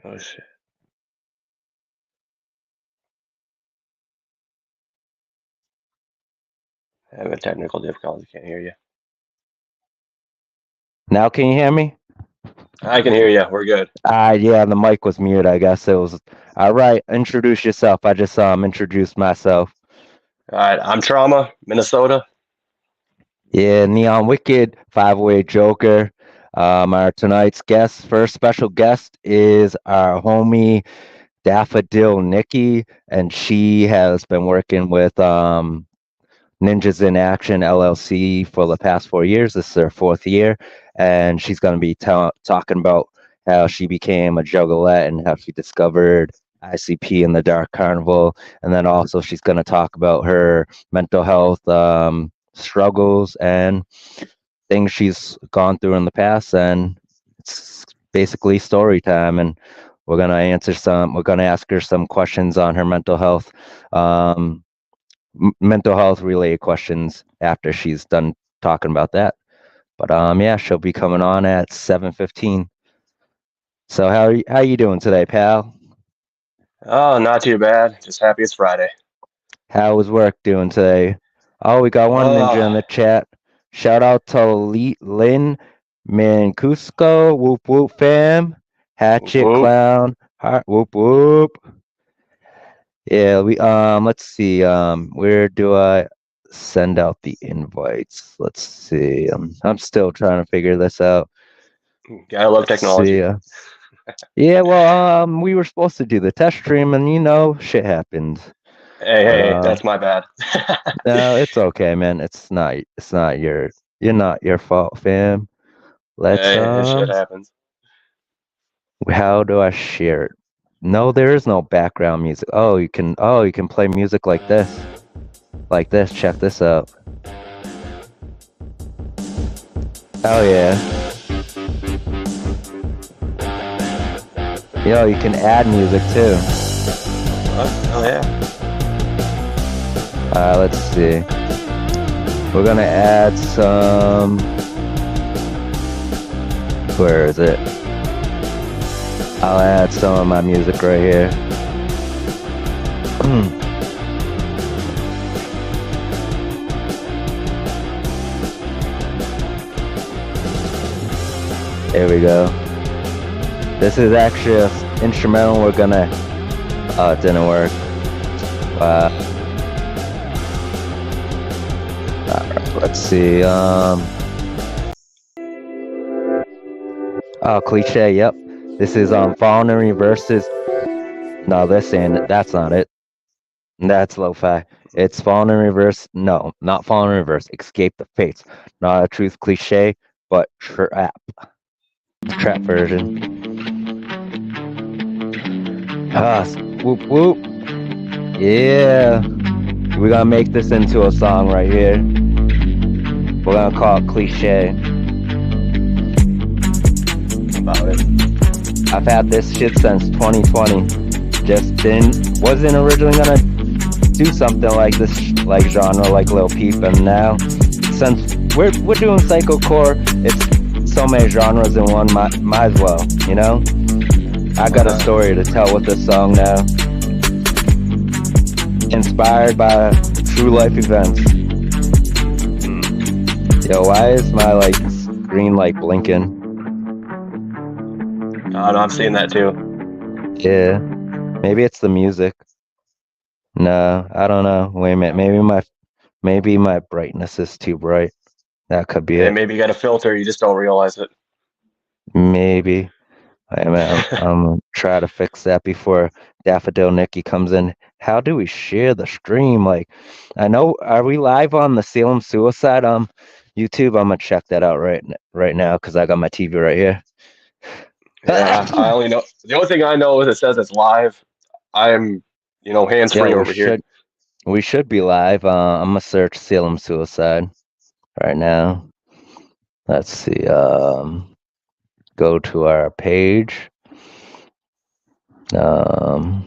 Oh shit. Having technical difficulties. Can't hear you. Now can you hear me? I can hear you. We're good. Yeah, the mic was muted, I guess. It was all right. Introduce yourself. I just introduced myself. All right. I'm Trauma, Minnesota. Yeah, Neon Wicked, 508 Joker. Our tonight's guest, first special guest is our homie Daffodil Nicki, and she has been working with Ninjas in Action LLC for the past 4 years. This is her fourth year, and she's going to be talking about how she became a juggalette and how she discovered ICP in the Dark Carnival. And then also, she's going to talk about her mental health struggles and things she's gone through in the past. And it's basically story time. And we're going to ask her some questions on her mental health related questions after she's done talking about that. But yeah, she'll be coming on at 7:15. So how you doing today, pal? Oh, not too bad. Just happy it's Friday. How was work doing today? Oh, we got one ninja Oh, in the chat. Shout out to Lynn Mancuso, whoop whoop fam, Hatchet whoop. Clown, heart whoop whoop. Yeah, we let's see, where do I send out the invites? Let's see. I'm still trying to figure this out. Gotta love Let's see. technology. Yeah, well, we were supposed to do the test stream, and shit happened. Hey, But hey, hey, that's my bad. no, it's okay, man. You're not your fault, fam. Let's Hey, this shit happens. how do I share it? No, there is no background music. You can play music like this. Like this. Check this out. Oh yeah. Yo, you can add music too. Oh yeah. Let's see. We're gonna add some. Where is it? I'll add some of my music right here. There we go. This is actually an instrumental we're gonna. Oh, it didn't work. Let's see. Oh, cliche. Yep. This is Fallen in Reverse's. No, that's not it. That's lo-fi. It's Fallen in Reverse. No, not Fallen in Reverse. Escape the Fates. Not a truth cliche, but trap. Trap version. Whoop whoop. Yeah. We're gonna make this into a song right here. We're gonna call it Cliche. About it. I've had this shit since 2020. Wasn't originally gonna do something like this, like genre, like Lil Peep, and now since we're doing psychocore, it's so many genres in one. Might as well, I got a story to tell with this song now. Inspired by true life events. Yo, why is my screen blinking? Oh no, I'm seeing that too. Yeah, maybe it's the music. No, I don't know. Wait a minute. Maybe my brightness is too bright. That could be Hey, it. maybe you got a filter, you just don't realize it. Maybe. Wait a minute. I'm gonna try to fix that before Daffodil Nicki comes in. How do we share the stream? I know. Are we live on the Salem Suicide YouTube? I'm gonna check that out right now because I got my TV right here. Yeah, I only know the only thing I know is it says it's live. I'm, hands free over here. We should be live. I'm gonna search Salem Suicide right now. Let's see. Go to our page. Well,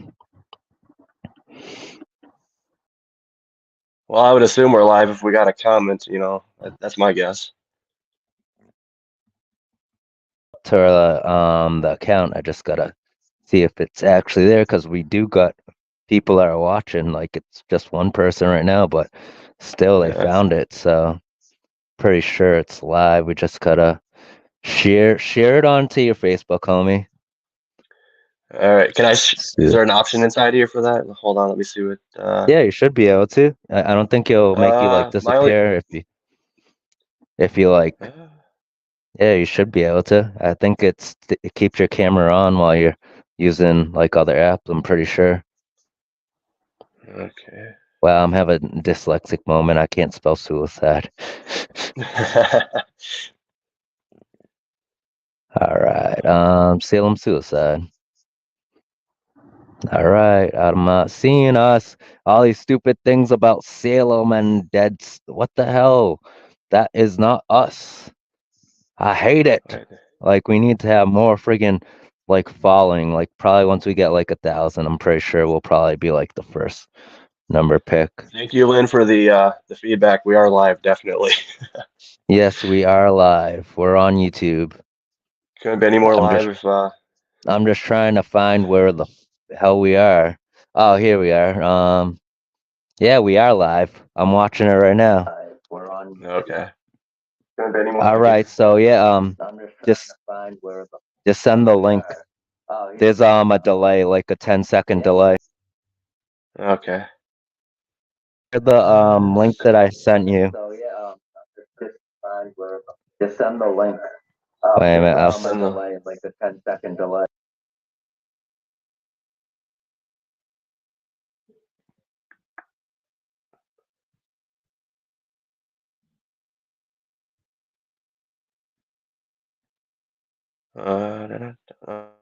I would assume we're live if we got a comment. That's my guess. To the account, I just gotta see if it's actually there because we do got people that are watching. Like it's just one person right now, but still they Yeah. found it. So pretty sure it's live. We just gotta share it onto your Facebook, homie. All right. Is So, there an option inside here for that? Hold on. Let me see what. yeah, you should be able to. I don't think it'll make you like My only. disappear if you like. Uh, Yeah, you should be able to. I think it keeps your camera on while you're using like other apps. I'm pretty sure. okay. Wow, I'm having a dyslexic moment. I can't spell suicide. All right. Salem suicide. All right. I'm seeing us all these stupid things about Salem and what the hell? That is not us. I hate it. Right. Like we need to have more friggin' like following. Like probably once we get like 1,000, I'm pretty sure we'll probably be like the first number pick. Thank you, Lynn, for the feedback. We are live, definitely. Yes, we are live. We're on YouTube. Couldn't be any more I'm live just if. I'm just trying to find where the hell we are. Oh, here we are. Yeah, we are live. I'm watching it right now. We're on YouTube. Okay. Couldn't be any more All live. right, so yeah, just just send the link. There's a delay, like a 10-second delay. Okay. The link S- that I sent you. Just send the link. Wait a minute, I'll send the. like a 10-second delay. Da, da, da.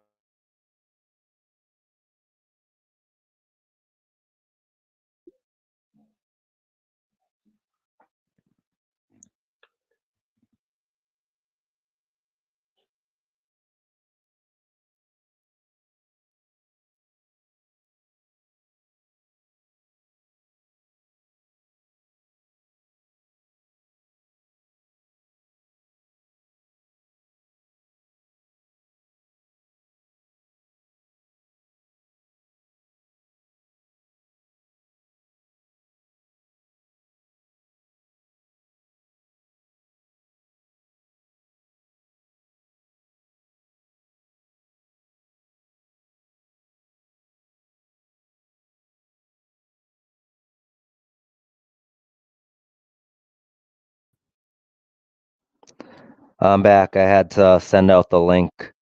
I'm back. I had to send out the link.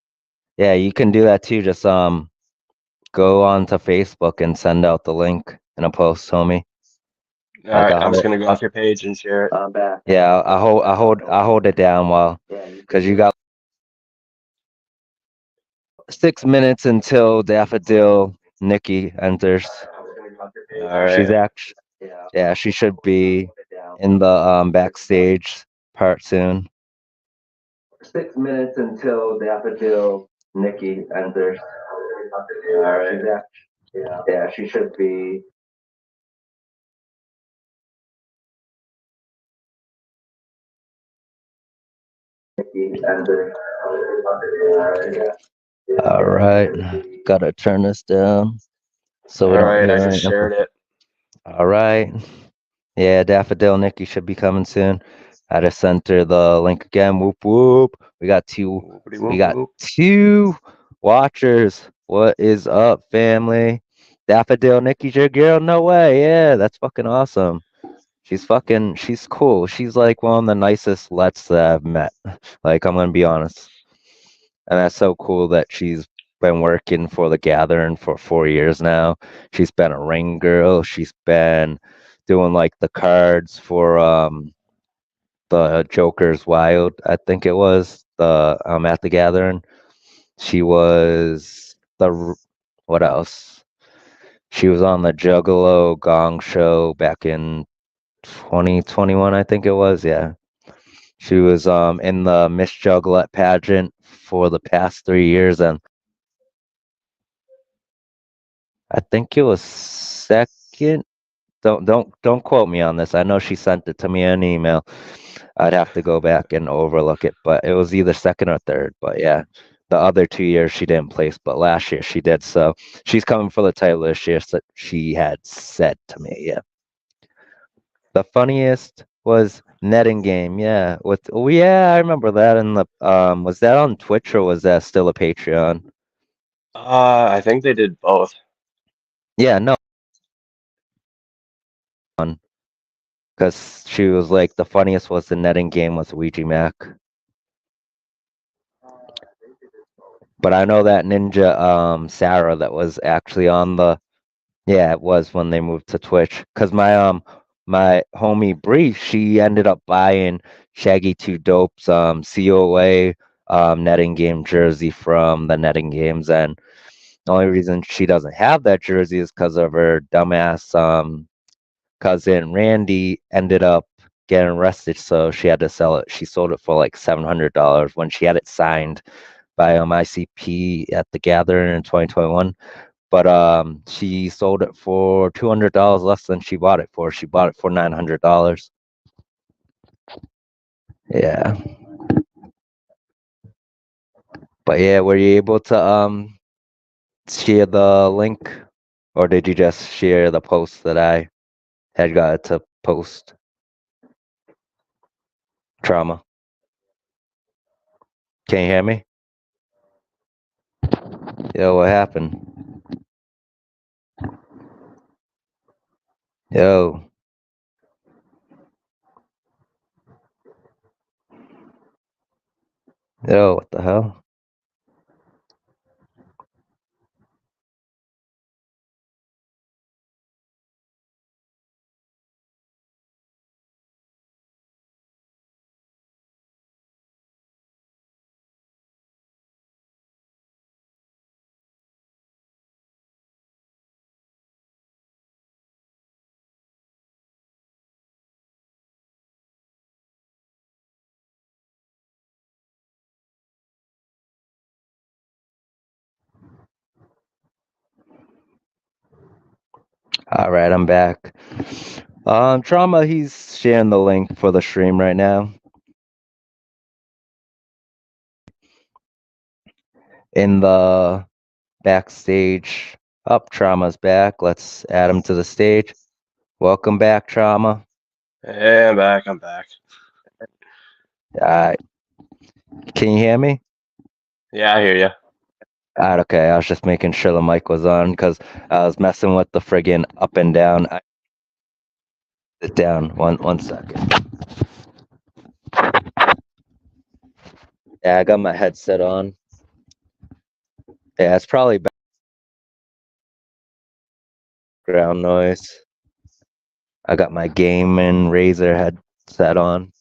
Yeah, you can do that too. Just go on to Facebook and send out the link in a post, homie. All Like right. I I'm just hold, gonna go off your page and share it. I'm back. Yeah, I hold it down while because you got 6 minutes until Daffodil Nicki enters. All She's right. actually yeah, she should be in the backstage part soon. 6 minutes until Daffodil Nicki enters. All right. Yeah, she should be. All right, gotta turn this down so we All don't right. I hear just any. shared it. All right, yeah, Daffodil Nikki should be coming soon. I just sent her the link again. Whoop whoop. Whoopity We whoop got whoop. two watchers. What is up, family? Daffodil Nikki's your girl? No way. Yeah, that's fucking awesome. She's cool. She's like one of the nicest lets that I've met. Like, I'm gonna be honest. And that's so cool that she's been working for the Gathering for 4 years now. She's been a ring girl. She's been doing like the cards for the Joker's Wild, I think it was, the at the Gathering. She was what else? She was on the Juggalo Gong show back in 2021, I think it was. Yeah. She was in the Miss Juggalette pageant for the past 3 years, and I think it was second. Don't quote me on this. I know she sent it to me in an email. I'd have to go back and overlook it, but it was either second or third. But yeah, The other 2 years she didn't place, but last year she did. So she's coming for the title this year. So she had said to me, yeah. The funniest was netting game. Yeah, with oh yeah, I remember that. In the was that on Twitch or was that still a Patreon? I think they did both. Yeah, no, because she was like the funniest was the netting game with Ouija Mac. But I know that Ninja Sarah that was actually on the yeah, it was when they moved to Twitch. Cause my homie Bree, she ended up buying Shaggy Two Dope's COA netting game jersey from the netting games, and the only reason she doesn't have that jersey is because of her dumbass cousin Randy ended up getting arrested, so she had to sell it. She sold it for like $700 when she had it signed by ICP at the Gathering in 2021. But she sold it for $200 less than she bought it for. She bought it for $900. Yeah, but yeah, were you able to share the link, or did you just share the post that I had got to post? Trauma. Can you hear me? Yo, what happened? Yo, yo, what the hell? All right, I'm back. Trauma, he's sharing the link for the stream right now. In the backstage. Up, Trauma's back. Let's add him to the stage. Welcome back, Trauma. Hey, I'm back. I'm back. Can you hear me? Yeah, I hear you. Okay. I was just making sure the mic was on because I was messing with the friggin' up and down. Sit down. One second. Yeah, I got my headset on. Yeah, it's probably background noise. I got my gaming Razer headset on.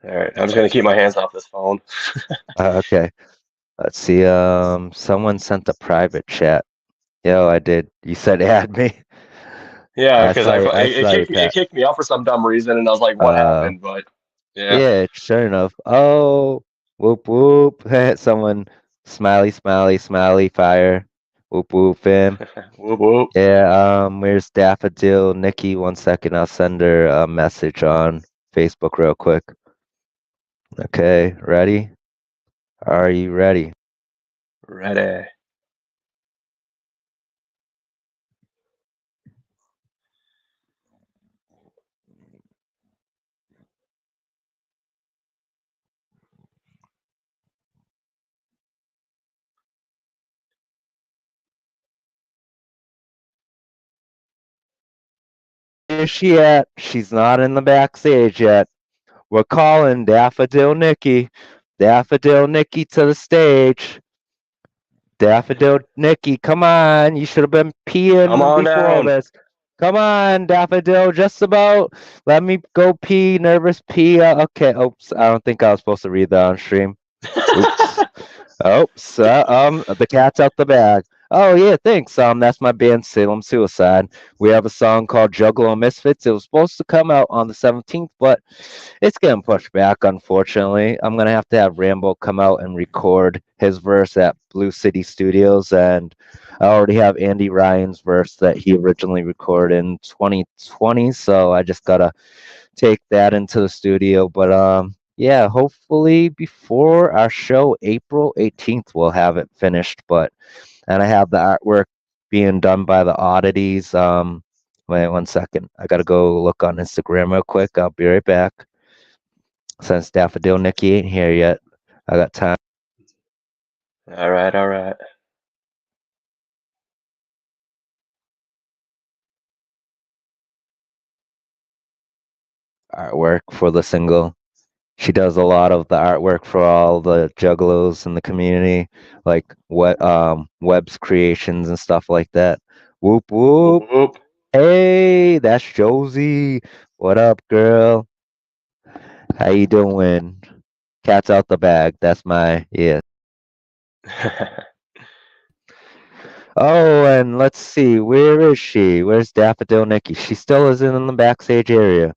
All right, I'm just gonna keep my hands off this phone. Okay. Let's see. Someone sent a private chat. Yo, I did. You said add me. Yeah, I because saw you. I it saw your kicked me. It chat. kicked me out for some dumb reason, and I was like, "What happened?" But yeah. Yeah, sure enough. Oh, whoop whoop. Someone smiley, smiley, smiley, fire. Whoop whoop, fam. Whoop whoop. Yeah, where's Daffodil Nicki? 1 second, I'll send her a message on Facebook real quick. Okay, ready? Are you ready? Ready. Where's she at? She's not in the backstage yet. We're calling Daffodil Nicki. Daffodil Nicki to the stage. Daffodil Nikki, come on. You should have been Come peeing on before down. this. Come on, Daffodil, just about. Let me go pee. Nervous pee. Okay. Oops. I don't think I was supposed to read that on stream. Oops. Oops. The cat's out the bag. Oh yeah, thanks. That's my band Salem Suicide. We have a song called Juggalo Misfits. It was supposed to come out on the 17th, but it's getting pushed back, unfortunately. I'm gonna have to have Rambo come out and record his verse at Blue City Studios, and I already have Andy Ryan's verse that he originally recorded in 2020. So I just gotta take that into the studio. But yeah, hopefully before our show, April 18th, we'll have it finished. But and I have the artwork being done by the oddities. Wait 1 second. I gotta go look on Instagram real quick. I'll be right back. Since Daffodil Nicki ain't here yet, I got time. All right, all right. Artwork for the single. She does a lot of the artwork for all the juggalos in the community, like what webs creations and stuff like that. Whoop Whoop whoop. whoop. Hey, that's Josie. What up, girl? How you doing? Cat's out the bag. That's my yeah. Oh, and let's see, where is she? Where's Daffodil Nikki? She still isn't in the backstage area.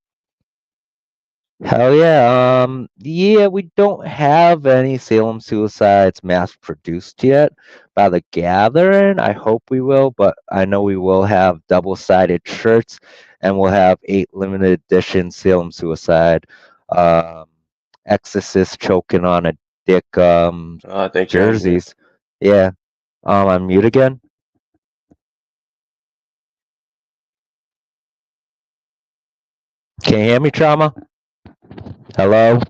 Hell yeah. Yeah, we don't have any Salem suicides mass produced yet by the Gathering. I hope we will, but I know we will have double-sided shirts and we'll have 8 limited edition Salem suicide um exorcist choking on a dick I think you're on mute. jerseys. Yeah. I'm mute again. Can you hear me, Trauma? Hello?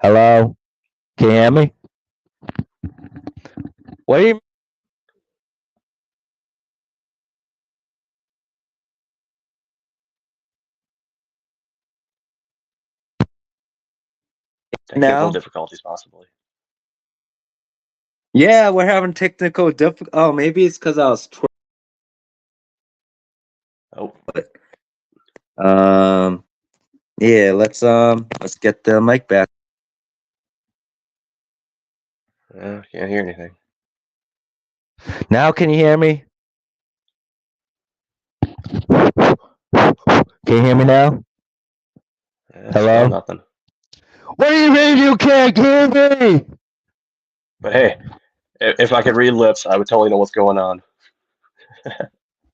Hello? Can you hear me? What do you mean Technical now? difficulties, possibly. Yeah, we're having technical Oh, maybe it's because I was Oh, um. Yeah, let's get the mic back. can't hear anything. Now, can you hear me? Can you hear me now? Still Hello? nothing. What do you mean you can't hear me? But hey, if I could read lips, I would totally know what's going on.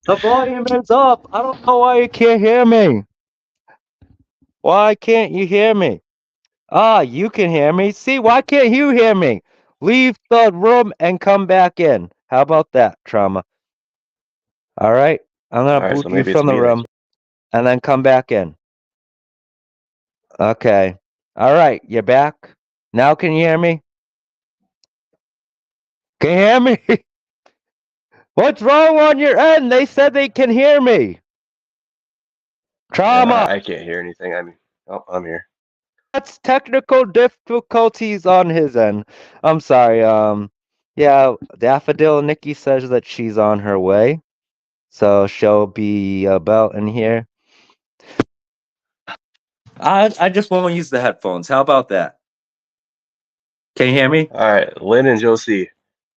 The volume is up. I don't know why you can't hear me. Why can't you hear me? Ah, you can hear me. See, why can't you hear me? Leave the room and come back in. How about that, Trauma? All right. I'm All gonna right, so boot you maybe it's from the me then. room and then come back in. Okay. All right. You're back. Now can you hear me? Can you hear me? What's wrong on your end? They said they can hear me. Yeah, Trauma. I can't hear anything. Oh, I'm here. That's technical difficulties on his end. I'm sorry. Yeah, Daffodil Nikki says that she's on her way. So she'll be about in here. I just won't use the headphones. How about that? Can you hear me? All right, Lynn and Josie,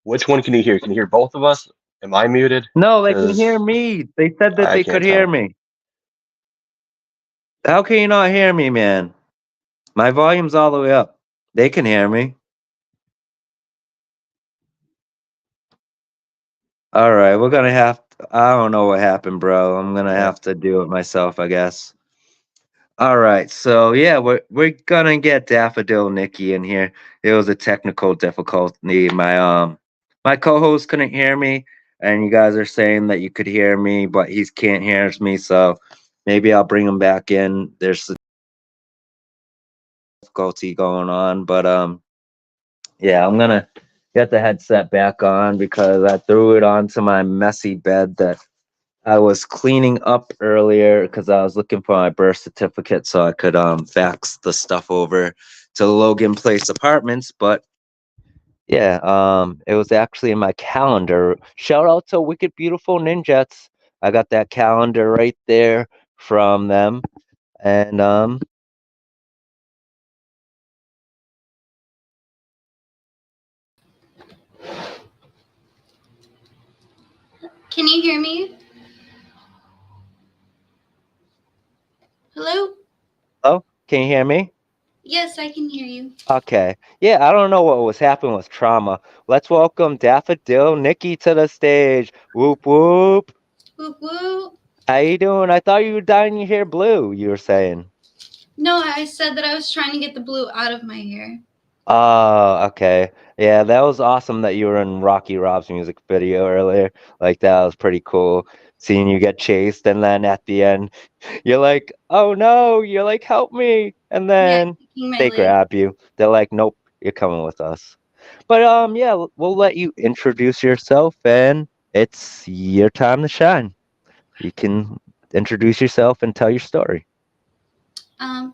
which one can you hear? Can you hear both of us? Am I muted? No, they can hear Because me. They said that I they could can't hear tell. me. How can you not hear me, man? My volume's all the way up. They can hear me. All right, we're gonna have. I don't know what happened, bro. I'm gonna Yeah. have to do it myself, I guess. All right, so yeah, we're gonna get Daffodil Nikki in here. It was a technical difficulty. My co-host couldn't hear me, and you guys are saying that you could hear me, but he can't hear me. So maybe I'll bring him back in. There's a difficulty going on, but yeah, I'm gonna get the headset back on because I threw it onto my messy bed that I was cleaning up earlier because I was looking for my birth certificate so I could fax the stuff over to Logan Place Apartments, but yeah, it was actually in my calendar. Shout out to Wicked Beautiful Ninjets. I got that calendar right there from them. And Can you hear me? Hello? oh, can you hear me? Yes, I can hear you. Okay. Yeah, I don't know what was happening with Trauma. Let's welcome Daffodil Nikki to the stage. Whoop whoop. Whoop whoop. How you doing? I thought you were dyeing your hair blue, you were saying. No, I said that I was trying to get the blue out of my hair. Oh, okay. Yeah, that was awesome that you were in Rocky Rob's music video earlier. Like that was pretty cool. Seeing you get chased and then at the end you're like, "Oh no," you're like, "Help me." And Yeah, then kicking my they leg. grab you. They're like, "Nope, you're coming with us." But yeah, we'll let you introduce yourself and it's your time to shine. You can introduce yourself and tell your story.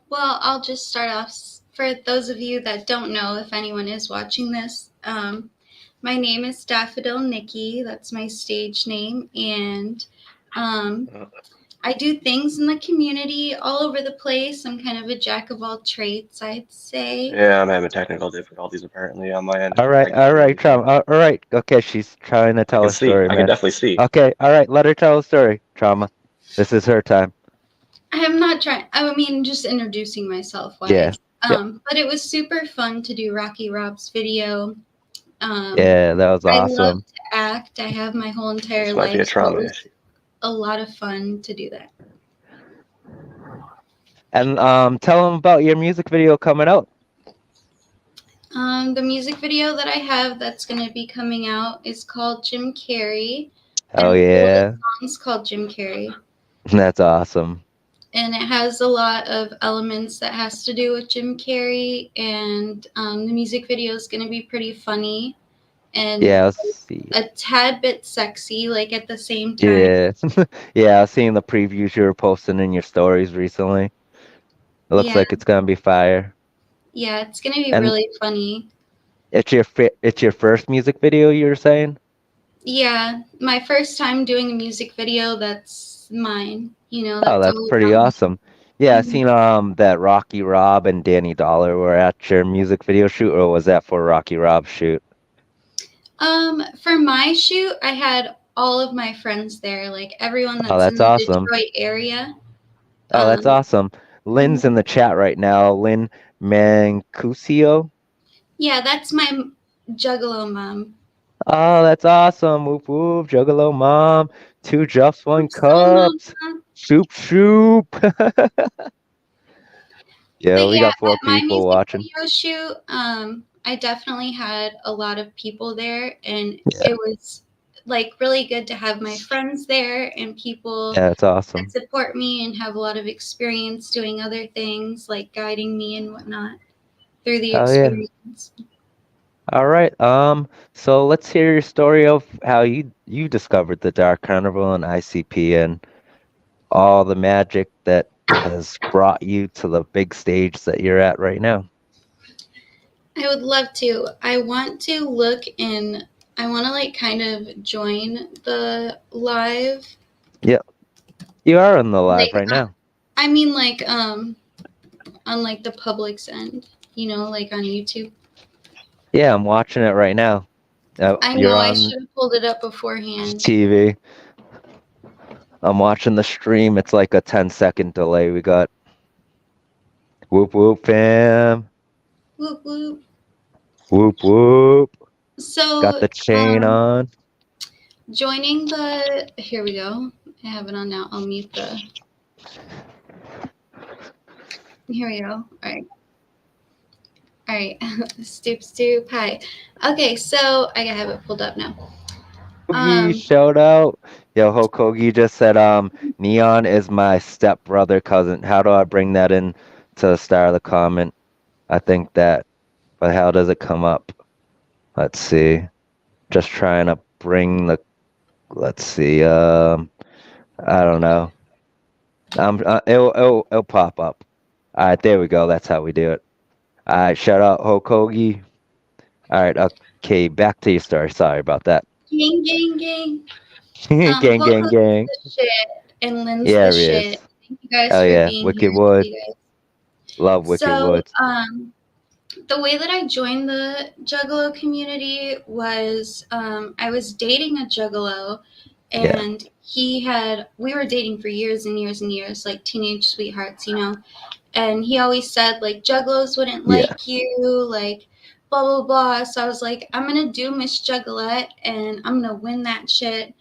Well, I'll just start off. For those of you that don't know, if anyone is watching this, my name is Daffodil Nicki. That's my stage name, and um, I do things in the community all over the place. I'm kind of a jack of all trades, I'd say. Yeah, I'm having technical difficulties apparently on my end. I All can't hear right, anything. Trauma. All right. Okay, she's trying to I tell can her see. story, I can man. definitely see. Okay, all right, let her tell a story, Trauma. This is her time. I'm not trying. I mean, just introducing myself Yeah. wise. Yep. But it was super fun to do Rocky Rob's video. Yeah, that was I love awesome. to act. I have my whole entire This might be a life, so it trauma was issue. a lot of fun to do that. And tell them about your music video coming out. The music video that I have that's going to be coming out is called Jim Carrey, Oh and well, the yeah. song's called Jim Carrey, That's awesome. and it has a lot of elements that has to do with Jim Carrey, and the music video is going to be pretty funny and Yeah, let's see. a tad bit sexy, like at the same time. Yeah. Yeah, I've seen the previews you were posting in your stories recently. It looks Yeah, like it's gonna be fire. yeah, it's going to be And really funny. it's your first music video you were saying? Yeah, my first time doing a music video that's mine. Oh, That's that's all pretty about me. awesome. Yeah, I Mhm. seen that Rocky Rob and Danny Dollar were at your music video shoot, or was that for Rocky Rob's shoot? For my shoot, I had all of my friends there, like everyone Oh, that's in that's the awesome. Detroit area. Oh, that's Um, awesome. Lynn's in mhm. the chat right now. Lynn Mancuso. Yeah, that's my Juggalo mom. Oh, that's awesome. Whoop whoop. Juggalo mom. Two Juffs, one So, cups. mama. Shoop shoop. Yeah, But we yeah, got four at my people music watching. video shoot, I definitely had a lot of people there, and Yeah, it was like really good to have my friends there and people yeah, that's that awesome. support me and have a lot of experience doing other things, like guiding me and whatnot through the Oh yeah. experience. All right. So let's hear your story of how you discovered the Dark Carnival and ICP and all the magic that has brought you to the big stage that you're at right now. I would love to. I want to look in. I want to like kind of join the live. Yeah, you are on the live Like right now. I mean like on like the public's end, like on YouTube. Yeah, I'm watching it right now. I You're know I on should have pulled it up beforehand. TV. I'm watching the stream. It's like a 10-second delay. We got whoop whoop fam. Whoop whoop. Whoop whoop. Got So the chain on. joining the here we go. I have it on now. I'll mute the here we go. All right. Stoop. Hi. Okay, so I have it pulled up now. Hoagie shout out. Yo, Hokogi just said, Neon is my stepbrother cousin. How do I bring that in to the start of the comment? I think that, but how does it come up? Let's see. Just trying to bring the, let's see. I don't know. It'll pop up. All right, there we go. That's how we do it. All right, shout out Hokogi. All right, okay, back to your story. Sorry about that. Gang. Gang, gang, Hoko's gang. the shit and Lynn's Yeah, the there he is. shit. Thank you guys Oh for yeah, being here. Wicked I love Wood. you guys. Love Wicked So, Woods. the way that I joined the Juggalo community was I was dating a Juggalo, Yeah, and we were dating for years and years and years, like teenage sweethearts, and he always said like Juggalos wouldn't yeah, like you, like blah blah blah. So I was like, I'm gonna do Miss Juggalette and I'm gonna win that shit.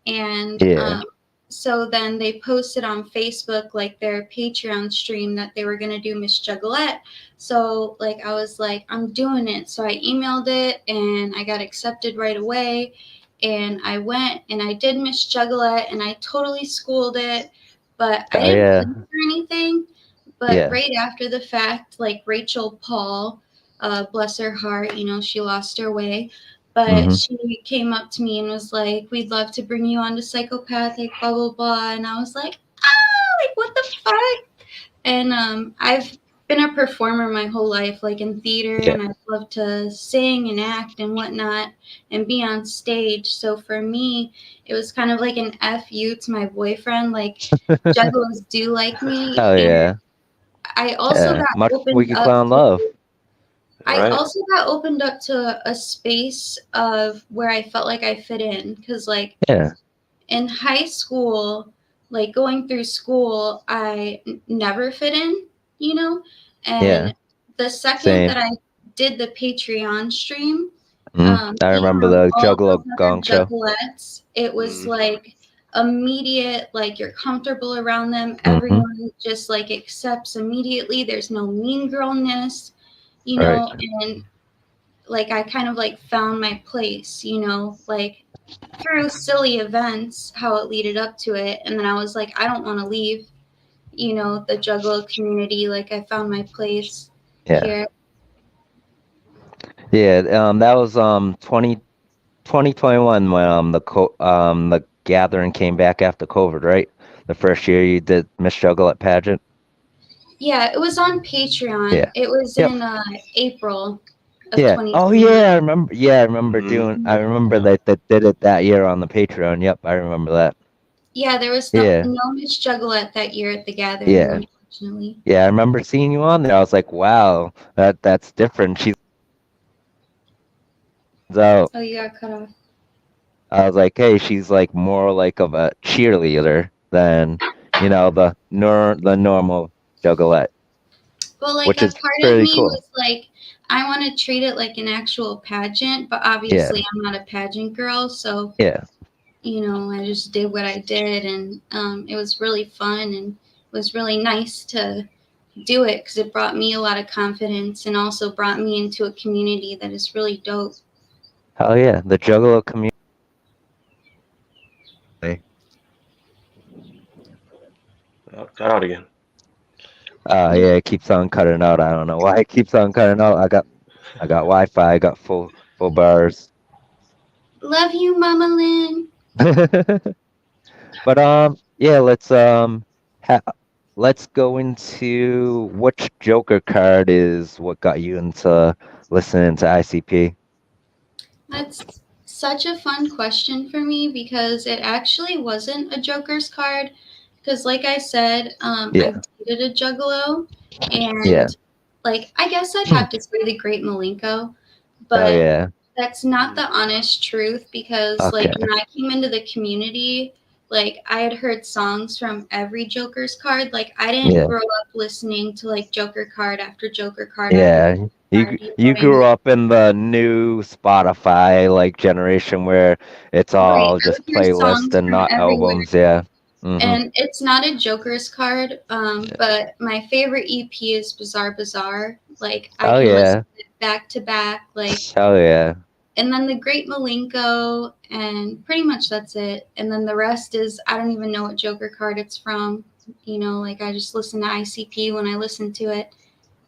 And yeah. so then they posted on Facebook like their Patreon stream that they were gonna do Miss Juggalette. So like I was like, I'm doing it. So I emailed it and I got accepted right away. And I went and I did Miss Juggalette and I totally schooled it, but I Oh didn't yeah. win or anything. But Yeah. right after the fact, like Rachel Paul, bless her heart, you know, she lost her way. But Mm-hmm. she came up to me and was like, "We'd love to bring you on to Psychopathic, blah blah blah." And I was like, "Ah, like what the fuck?" And I've been a performer my whole life, like in theater, Yeah. and I love to sing and act and whatnot and be on stage. So for me, it was kind of like an fu to my boyfriend. Like juggalos do like me, Oh and yeah. I also Yeah. got Much opened Wicked up Clown to Love. I Right. also got opened up to a space of where I felt like I fit in because like Yeah. in high school, like going through school, I never fit in, you know? Yeah. And the second Same. that I did the Patreon stream, I being remember around the all Juggalo those other Gong Show. juggalettes, it was Mm. like immediate, like you're comfortable around them. Mm-hmm. Everyone just like accepts immediately. There's no mean girlness, you Right. know, and like I kind of like found my place, you know, like through silly events, how it leaded up to it. And then I was like, I don't want to leave, you know, the Juggalo community. Like I found my place Yeah. here. Yeah. That was 2021 when the gathering came back after COVID, right? The first year you did Miss Juggalette pageant. Yeah, it was on Patreon. Yeah. It was Yep. in April of Yeah. Oh yeah, 2021. I remember. Yeah, I remember Mm. doing. I remember Yeah. that did it that year on the Patreon. Yep, I remember that. Yeah, there was Yeah. no Miss Juggalette that year at the gathering, Yeah. unfortunately. Yeah, I remember seeing you on there. I was like, wow, that's different. She's out. Oh, you got cut off. I was like, hey, she's like more like of a cheerleader than the normal Juggalette, Well, like which a is part of pretty me cool. was like, I want to treat it like an actual pageant, but Yeah. obviously I'm not a pageant girl, so Yeah. you know, I just did what I did, and it was really fun and it was really nice to do it because it brought me a lot of confidence and also brought me into a community that is really dope. Hell yeah, the Juggalo community. Oh, cut out again. Yeah, it keeps on cutting out. I don't know why it keeps on cutting out. I got Wi-Fi. I got full bars. Love you, Mama Lynn. But yeah, ha let's go into which Joker card is what got you into listening to ICP. That's such a fun question for me because it actually wasn't a Joker's card. Because, like I said, Yeah, I dated a Juggalo, yeah. and like I guess I'd Hmm. have to say the Great Malenko, Oh but yeah. that's not Mm. the honest truth because like Okay. when I came into the community, like I had heard songs from every Joker's card. Like I didn't Yeah, grow up listening to like Joker card after Joker card after yeah. Joker You card. You know you what I mean? grew up in the new Spotify like generation where it's Right. all I would just hear playlist songs and from not everywhere. albums. Yeah. Mhm. And it's not a Joker's card, but my favorite EP is Bizarre Bizarre. Like I Oh can listen yeah. to it back to back. Like Oh yeah. and then the Great Malenko, and pretty much that's it. And then the rest is I don't even know what Joker card it's from. You know, like I just listen to ICP when I listen to it.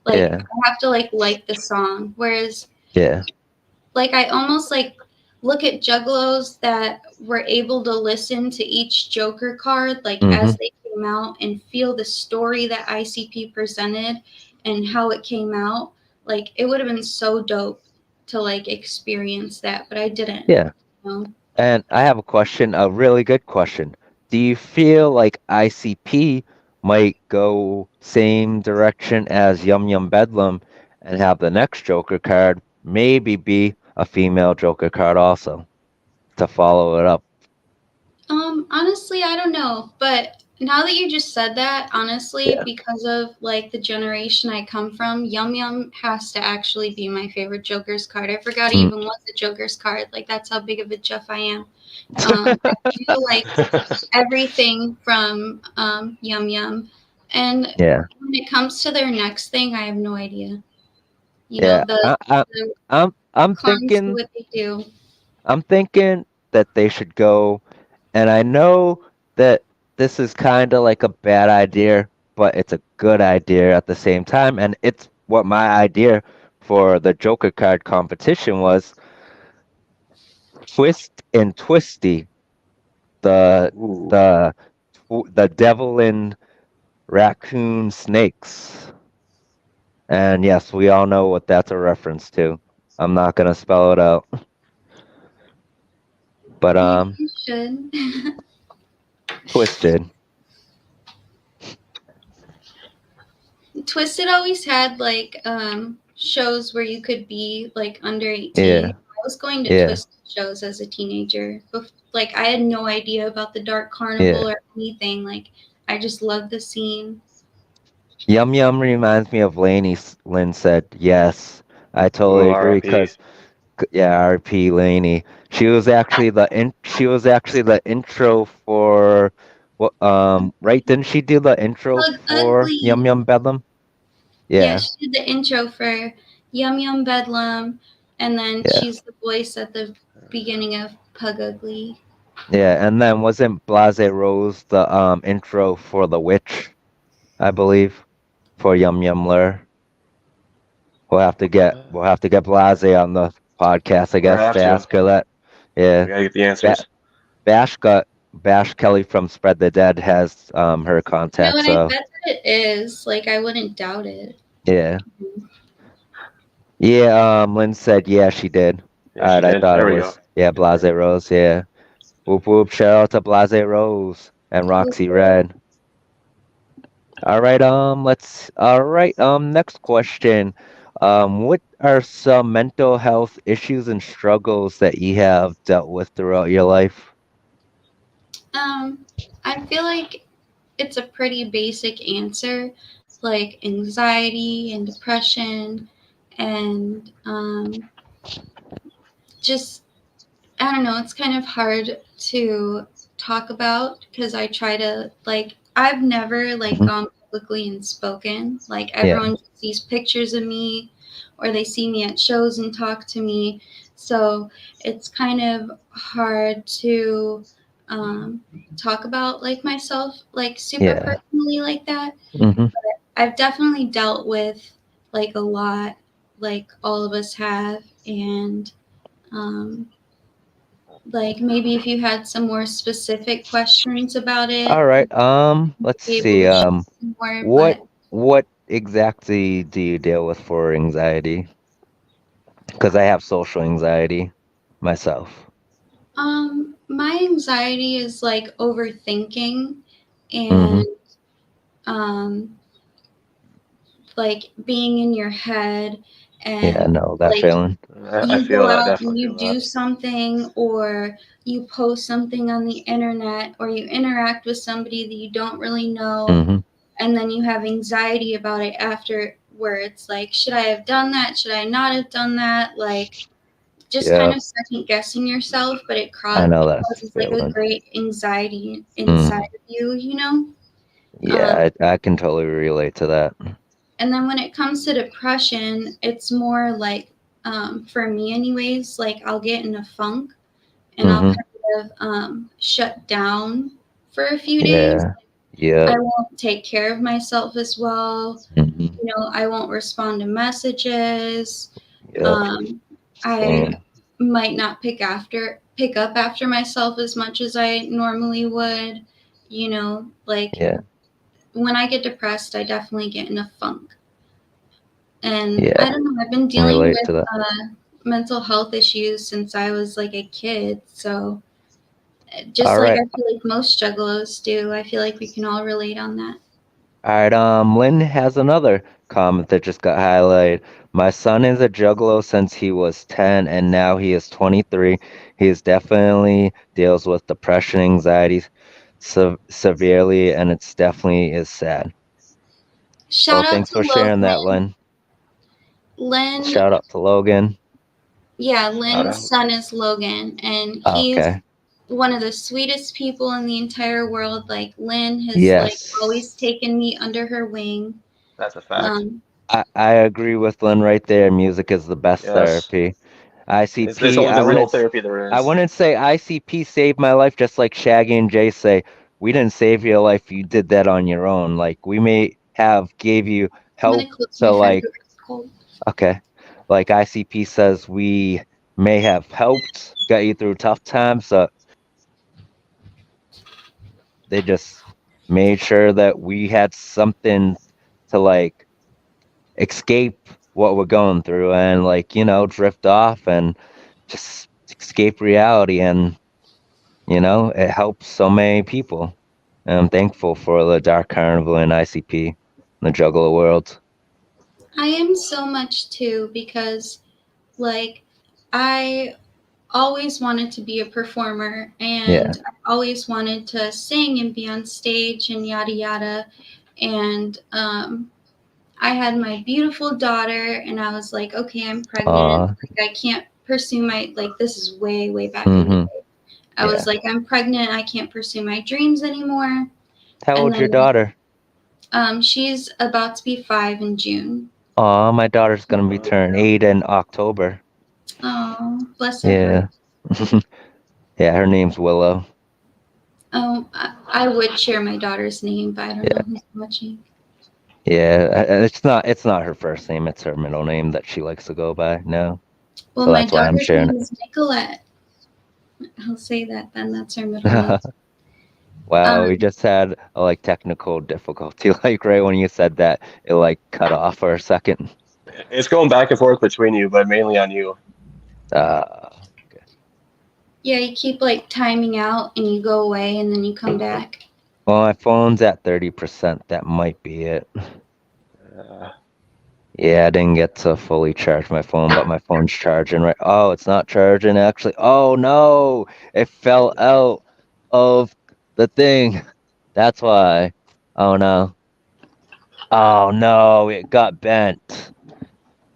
Like Yeah. I have to like the song. Whereas Yeah. like I almost like look at juggalos that were able to listen to each Joker card like Mhm. as they came out and feel the story that ICP presented and how it came out. Like it would have been so dope to like experience that, but I didn't. Yeah. You know? And I have a question, a really good question. Do you feel like ICP might go same direction as Yum Yum Bedlam and have the next Joker card maybe be a female Joker card also to follow it up? Honestly, I don't know, but Now that you just said that, honestly, Yeah. because of like the generation I come from, Yum Yum has to actually be my favorite Joker's card. I forgot it Mm. even was a Joker's card. Like that's how big of a Jeff I am. I do like everything from Yum Yum, and Yeah. when it comes to their next thing, I have no idea. You know Yeah. the I'm clones do thinking what they do. I'm thinking that they should go, and I know that this is kind of like a bad idea, but it's a good idea at the same time, and it's what my idea for the Joker card competition was. Twist and Twisty, the Ooh, the the devil in raccoon snakes. And yes, we all know what that's a reference to. I'm not gonna spell it out, but Maybe you should. Twisted. Twisted always had like shows where you could be like under 18. Yeah, I was going to yeah, Twisted shows as a teenager. Like I had no idea about the Dark yeah. Carnival or anything. Like I just loved the scene. Yum Yum reminds me of Laney. Lynn said yes. I ooh, totally agree. R.I.P. Cause yeah, R.P. Laney. She was actually the intro for what right? Didn't she do the intro for Yum Ugly. Yum Bedlam? Yeah, Yeah, she did the intro for Yum Yum Bedlam, and then yeah, she's the voice at the beginning of Pug Ugly. yeah. And then wasn't Blase Rose the intro for the witch? I believe for Yum Yum Lur. We'll have to get Blase on the podcast, I We're gonna guess, have to to. ask her that. We Yeah, gotta get the ba- answers. Bash Kelly from Spread the Dead has her No, contact. and I So bet that it is. Like I wouldn't doubt it. yeah, yeah. Lynn said yeah, she did. Yeah, All she right, I did. thought it There we go. was yeah, Blase Rose. Yeah, whoop whoop! Shout out to Blase Rose and Roxy Red. All right, next question. What are some mental health issues and struggles that you have dealt with throughout your life? Um, I feel like it's a pretty basic answer, like anxiety and depression, and just I don't know. It's kind of hard to talk about because I try to like I've never like Mhm. gone publicly and spoken. Like Yeah, everyone just sees pictures of me or they see me at shows and talk to me. So it's kind of hard to um, talk about like myself like super yeah. personally like that. Hmm. I've definitely dealt with like a lot, like all of us have, and um, like maybe if you had some more specific questions about All it, right. Let's be able see. to share some more. What But what exactly do you deal with for anxiety? Because I have social anxiety myself. my anxiety is like overthinking Hmm. and um, like being in your head Yeah, and no, that like feeling. I you feel go that. out and Definitely you feel that. do something or you post something on the internet or you interact with somebody that you don't really know Hmm. and then you have anxiety about it after where it's like should I have done that, should I not have done that, like just kind Yeah, of second guessing yourself, but it I know that causes like a feeling. great anxiety inside Mm. of you, you know. um, Yeah, I can totally relate to that. and then when it comes to depression it's more like for me anyways, like I'll get in a funk and I'll Hmm. kind of shut down for a few days. Yeah. Yep. I won't take care of myself as well. Hmm. You know, I won't respond to messages. Yep. Um, I Same. might not pick up after myself as much as I normally would. You know, like Yeah. when I get depressed, I definitely get in a funk. And Yeah. I don't know, I've been Can dealing relate with to that. mental health issues since I was like a kid. So just All like right. I feel like most juggalos do, I feel like we can all relate on that. All right. Lynn has another comment that just got highlighted. My son is a juggalo since he was 10 and now he is 23. He is definitely deals with depression, anxiety. severely, and it's definitely is sad. So Shout out thanks to for sharing that, Logan. Lynn. Lynn, Shout out to Logan. yeah, Shout Lynn's out. son is Logan, and he's Okay. one of the sweetest people in the entire world. Like Lynn has like always Yes. taken me under her wing. That's a fact. Um, I agree with Lynn right there. Music is the best Yes. therapy. It's ICP, only the real therapy there I is. wouldn't say ICP saved my life, just like Shaggy and Jay say, we didn't save your life, you did that on your own. Like we may have gave you I'm gonna help close my to like, refrigerator. It's cold. okay. Like ICP says we may have helped, got you through tough times, so they just made sure that we had something to like escape what we're going through and like, drift off and just escape reality. And, it helps so many people. And I'm thankful for the Dark Carnival and ICP and the Juggalo world. I am so much too because like I always wanted to be a performer Yeah. and I always wanted to sing and be on stage and yada yada. And I had my beautiful daughter, and I was like, okay, I'm pregnant. Uh, Like, I can't pursue my, like, this is way, way back in the mm-hmm. day. I was Yeah. like, I'm pregnant. I can't pursue my dreams anymore. How And old's your then daughter? she's about to be 5 in June. My daughter's gonna be turning 8 in October. Oh, bless her heart. Yeah. Yeah, her name's Willow. Oh, I would share my daughter's name, but I don't Yeah. know who's watching. Yeah. It's not her first name, it's her middle name that she likes to go by. No. Well, So my that's why I'm daughter's sharing name it. is Nicolette. I'll say that then. That's her middle name. Wow, we Um, just had a like technical difficulty. Like right when you said that, it like cut off for a second. It's going back and forth between you, but mainly on you. Uh, yeah, you keep like timing out and you go away and then you come back. well, my phone's at 30%. That might be it. Uh, Yeah, I didn't get to fully charge my phone, but my phone's charging right. Oh, it's not charging actually. Oh no, it fell out of the thing. That's why. Oh no. Oh no, it got bent.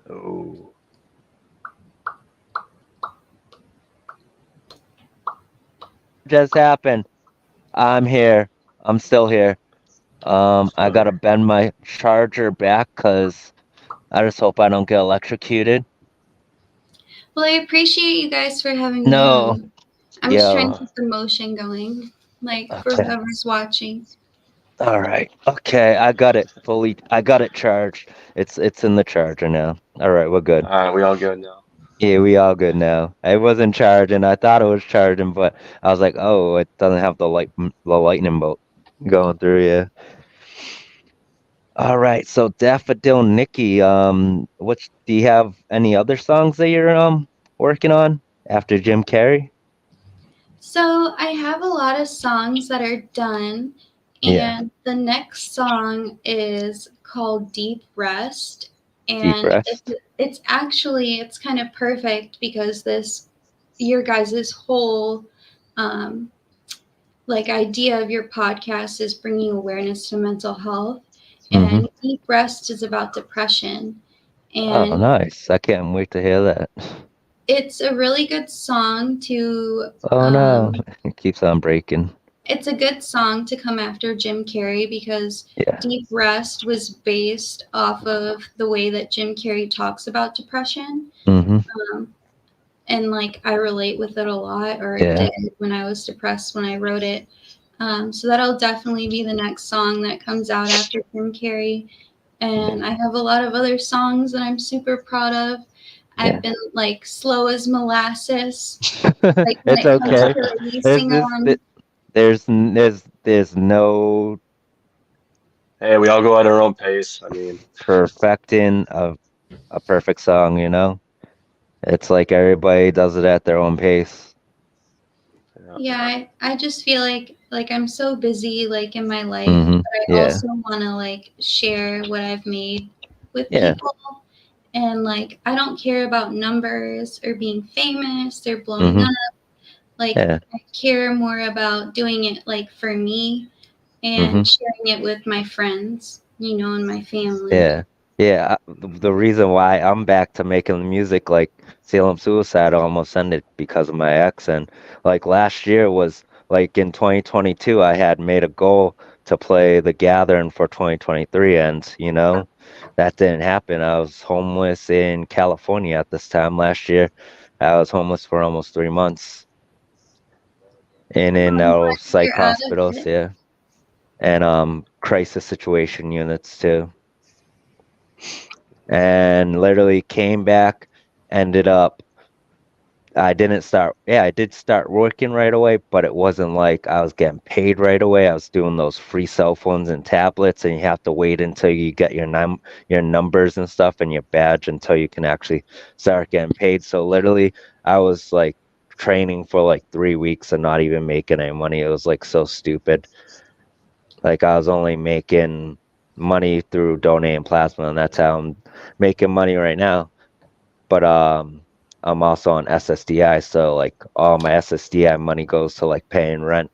oh, Just happened. I'm here. I'm still here. I still gotta here. bend my charger back because I just hope I don't get electrocuted. Well, I appreciate you guys for having me No. on. I'm just trying to Yo. keep the motion going, like for Okay. whoever's watching. All right. Okay. I got it charged. It's in the charger now. All right. We're good. We all good now. Yeah, we all good now. It wasn't charging. I thought it was charging, but I was like, oh, it doesn't have the lightning bolt going through. Yeah. All right. So Daffodil Nicki, which do you have any other songs that you're working on after Jim Carrey? So I have a lot of songs that are done, Yeah. and the next song is called Deep Rest. Deep And Rest. it's actually it's kind of perfect because this your guys' whole um, like idea of your podcast is bringing awareness to mental health, Mm-hmm. and Deep Rest is about depression. Oh, And nice. I can't wait to hear that. it's a really good song to Oh no. It keeps on breaking. it's a good song to come after Jim Carrey because Yeah. Deep Rest was based off of the way that Jim Carrey talks about depression. Mm-hmm. Um, and like I relate with it a lot, or Yeah. did when I was depressed when I wrote it. So that'll definitely be the next song that comes out after Jim Carrey. Yeah. And I have a lot of other songs that I'm super proud of. I've Yeah. been like slow as molasses, like when It's it comes okay. to There's releasing this on. there's no Hey, we all go at our own pace. I mean, perfecting of a perfect song. It's like everybody does it at their own pace. yeah. Yeah, I just feel like I'm so busy like in my life, Mm-hmm. but I Yeah. also want to like share what I've made with Yeah. people, and like I don't care about numbers or being famous or blowing Mm-hmm. up. Like, Yeah. I care more about doing it like for me Mm-hmm. and sharing it with my friends, and my family. Yeah. Yeah. The reason why I'm back to making music, like Salem Suicide almost ended because of my ex. And like last year was like in 2022, I had made a goal to play The Gathering for 2023. And, that didn't happen. I was homeless in California at this time last year. I was homeless for almost 3 months and in I'm glad psych you're out of hospitals. it. Yeah. And crisis situation units too. And literally came back, ended up I did start working right away, but it wasn't like I was getting paid right away. I was doing those free cell phones and tablets, and you have to wait until you get your numbers and stuff and your badge until you can actually start getting paid. So literally I was like training for like 3 weeks and not even making any money. It was like so stupid. Like I was only making money through donating plasma, and that's how I'm making money right now. But I'm also on SSDI, so like all my SSDI money goes to like paying rent,